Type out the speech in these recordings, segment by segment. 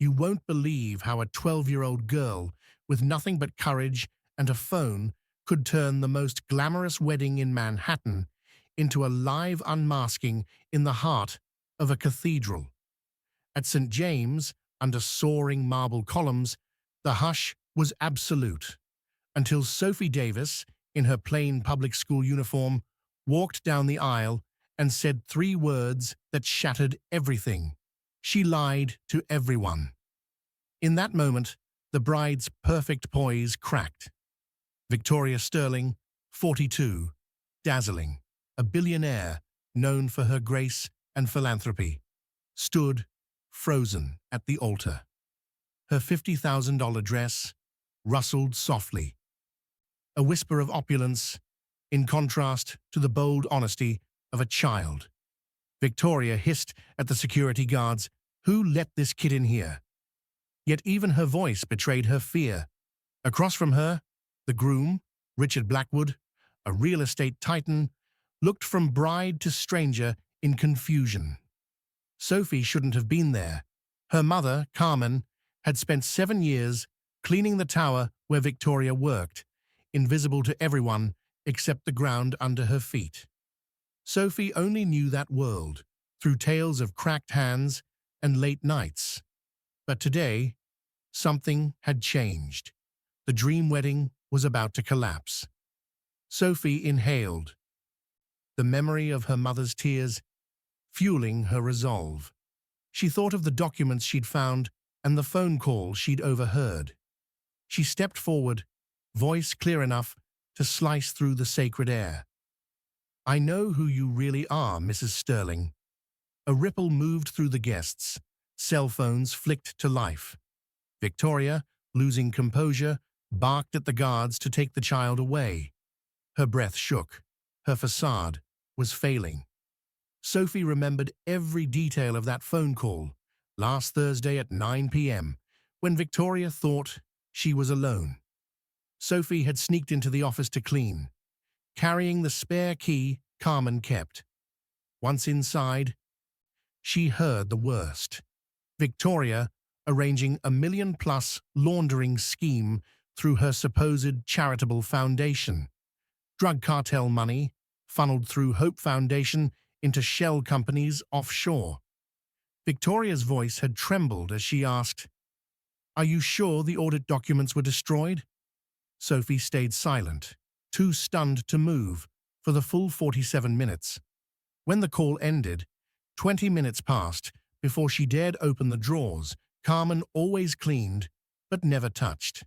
You won't believe how a 12-year-old girl with nothing but courage and a phone could turn the most glamorous wedding in Manhattan into a live unmasking in the heart of a cathedral. At St. James, under soaring marble columns, the hush was absolute, until Sophie Davis, in her plain public school uniform, walked down the aisle and said three words that shattered everything. She lied to everyone. In that moment, the bride's perfect poise cracked. Victoria Sterling, 42, dazzling, a billionaire known for her grace and philanthropy, stood frozen at the altar. Her $50,000 dress rustled softly, a whisper of opulence in contrast to the bold honesty of a child. Victoria hissed at the security guards, "Who let this kid in here?" Yet even her voice betrayed her fear. Across from her, the groom, Richard Blackwood, a real estate titan, looked from bride to stranger in confusion. Sophie shouldn't have been there. Her mother, Carmen, had spent 7 years cleaning the tower where Victoria worked, invisible to everyone except the ground under her feet. Sophie only knew that world through tales of cracked hands and late nights. But today, something had changed. The dream wedding was about to collapse. Sophie inhaled, the memory of her mother's tears fueling her resolve. She thought of the documents she'd found and the phone call she'd overheard. She stepped forward, voice clear enough to slice through the sacred air. "I know who you really are, Mrs. Sterling." A ripple moved through the guests. Cell phones flicked to life. Victoria, losing composure, barked at the guards to take the child away. Her breath shook. Her facade was failing. Sophie remembered every detail of that phone call, last Thursday at 9 p.m., when Victoria thought she was alone. Sophie had sneaked into the office to clean, carrying the spare key Carmen kept. Once inside, she heard the worst. Victoria arranging a million-plus laundering scheme through her supposed charitable foundation. Drug cartel money funneled through Hope Foundation into shell companies offshore. Victoria's voice had trembled as she asked, "Are you sure the audit documents were destroyed?" Sophie stayed silent, too stunned to move, for the full 47 minutes. When the call ended, 20 minutes passed before she dared open the drawers Carmen always cleaned but never touched.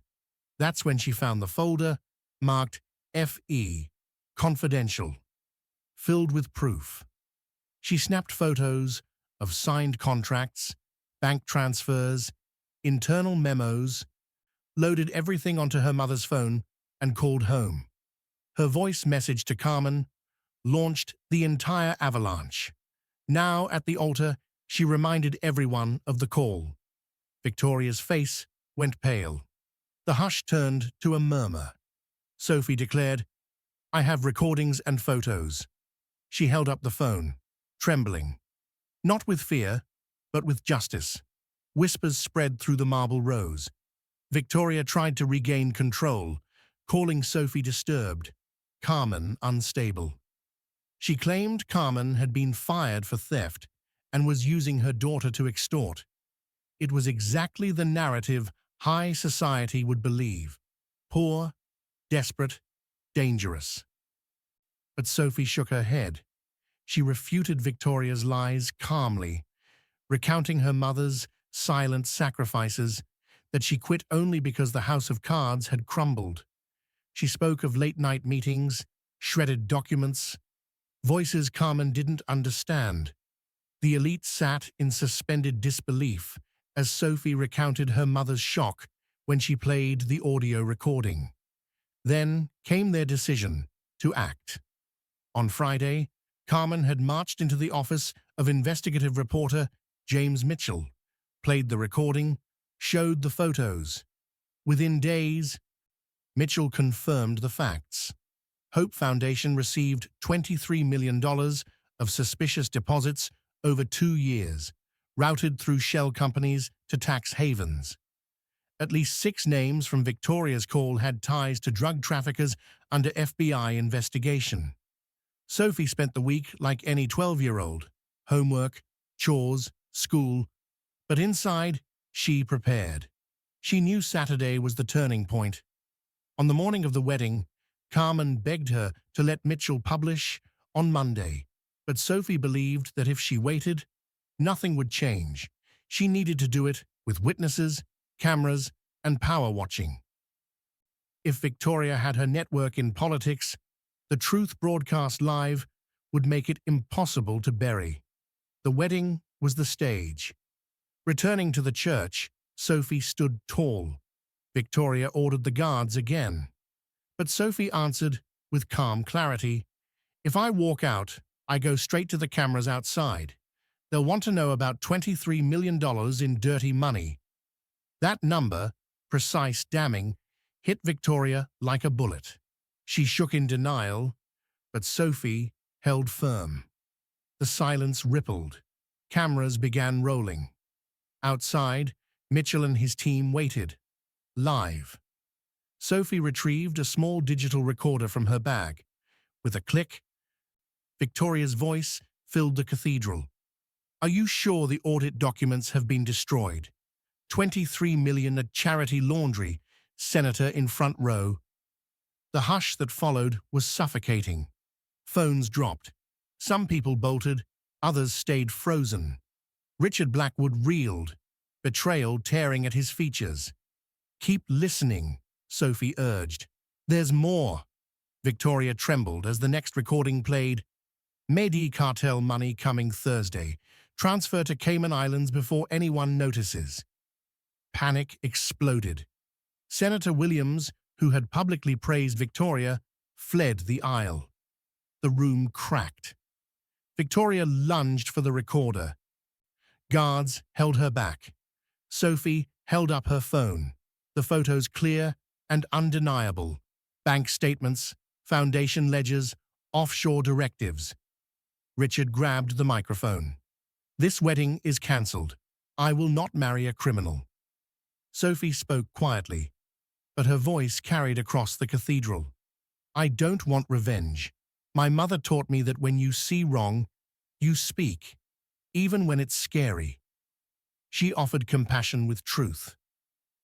That's when she found the folder marked F.E. Confidential, filled with proof. She snapped photos of signed contracts, bank transfers, internal memos, loaded everything onto her mother's phone, and called home. Her voice message to Carmen launched the entire avalanche. Now, at the altar, she reminded everyone of the call. Victoria's face went pale. The hush turned to a murmur. Sophie declared, "I have recordings and photos." She held up the phone, trembling. Not with fear, but with justice. Whispers spread through the marble rows. Victoria tried to regain control, calling Sophie disturbed, Carmen unstable. She claimed Carmen had been fired for theft and was using her daughter to extort. It was exactly the narrative high society would believe: poor, desperate, dangerous. But Sophie shook her head. She refuted Victoria's lies calmly, recounting her mother's silent sacrifices, that she quit only because the house of cards had crumbled. She spoke of late-night meetings, shredded documents, voices Carmen didn't understand. The elite sat in suspended disbelief as Sophie recounted her mother's shock when she played the audio recording. Then came their decision to act. On Friday, Carmen had marched into the office of investigative reporter James Mitchell, played the recording, showed the photos. Within days, Mitchell confirmed the facts. Hope Foundation received $23 million of suspicious deposits over 2 years, routed through shell companies to tax havens. At least 6 names from Victoria's call had ties to drug traffickers under FBI investigation. Sophie spent the week like any 12-year-old. Homework, chores, school. But inside, she prepared. She knew Saturday was the turning point. On the morning of the wedding, Carmen begged her to let Mitchell publish on Monday. But Sophie believed that if she waited, nothing would change. She needed to do it with witnesses, cameras, and power watching. If Victoria had her network in politics, the truth broadcast live would make it impossible to bury. The wedding was the stage. Returning to the church, Sophie stood tall. Victoria ordered the guards again. But Sophie answered with calm clarity, "If I walk out, I go straight to the cameras outside. They'll want to know about $23 million in dirty money." That number, precise, damning, hit Victoria like a bullet. She shook in denial, but Sophie held firm. The silence rippled. Cameras began rolling. Outside, Mitchell and his team waited. Live. Sophie retrieved a small digital recorder from her bag. With a click, Victoria's voice filled the cathedral. "Are you sure the audit documents have been destroyed? 23 million at charity laundry," senator in front row. The hush that followed was suffocating. Phones dropped. Some people bolted, others stayed frozen. Richard Blackwood reeled, betrayal tearing at his features. "Keep listening," Sophie urged. "There's more." Victoria trembled as the next recording played. "Medi cartel money coming Thursday. Transfer to Cayman Islands before anyone notices." Panic exploded. Senator Williams, who had publicly praised Victoria, fled the aisle. The room cracked. Victoria lunged for the recorder. Guards held her back. Sophie held up her phone. The photos clear and undeniable. Bank statements, foundation ledgers, offshore directives. Richard grabbed the microphone. "This wedding is cancelled. I will not marry a criminal." Sophie spoke quietly, but her voice carried across the cathedral. "I don't want revenge. My mother taught me that when you see wrong, you speak, even when it's scary." She offered compassion with truth.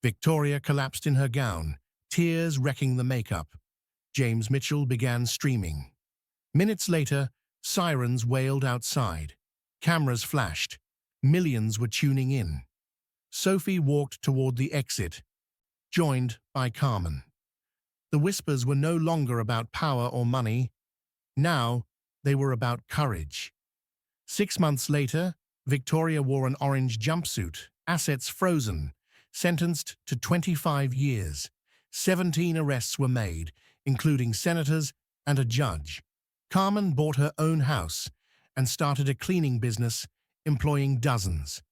Victoria collapsed in her gown, tears wrecking the makeup. James Mitchell began streaming. Minutes later, sirens wailed outside. Cameras flashed. Millions were tuning in. Sophie walked toward the exit, joined by Carmen. The whispers were no longer about power or money. Now, they were about courage. 6 months later, Victoria wore an orange jumpsuit, assets frozen, sentenced to 25 years. 17 arrests were made, including senators and a judge. Carmen bought her own house and started a cleaning business, employing dozens.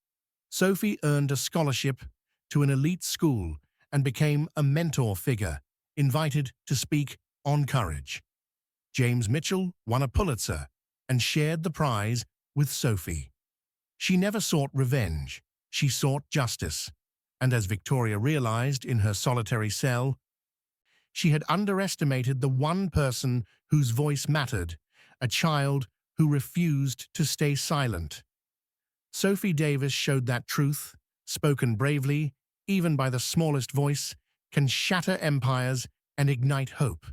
Sophie earned a scholarship to an elite school and became a mentor figure, invited to speak on courage. James Mitchell won a Pulitzer and shared the prize with Sophie. She never sought revenge, she sought justice. And as Victoria realized in her solitary cell, she had underestimated the one person whose voice mattered, a child who refused to stay silent. Sophie Davis showed that truth, spoken bravely, even by the smallest voice, can shatter empires and ignite hope.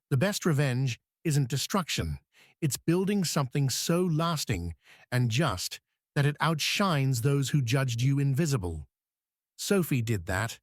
The best revenge isn't destruction. It's building something so lasting and just that it outshines those who judged you invisible. Sophie did that,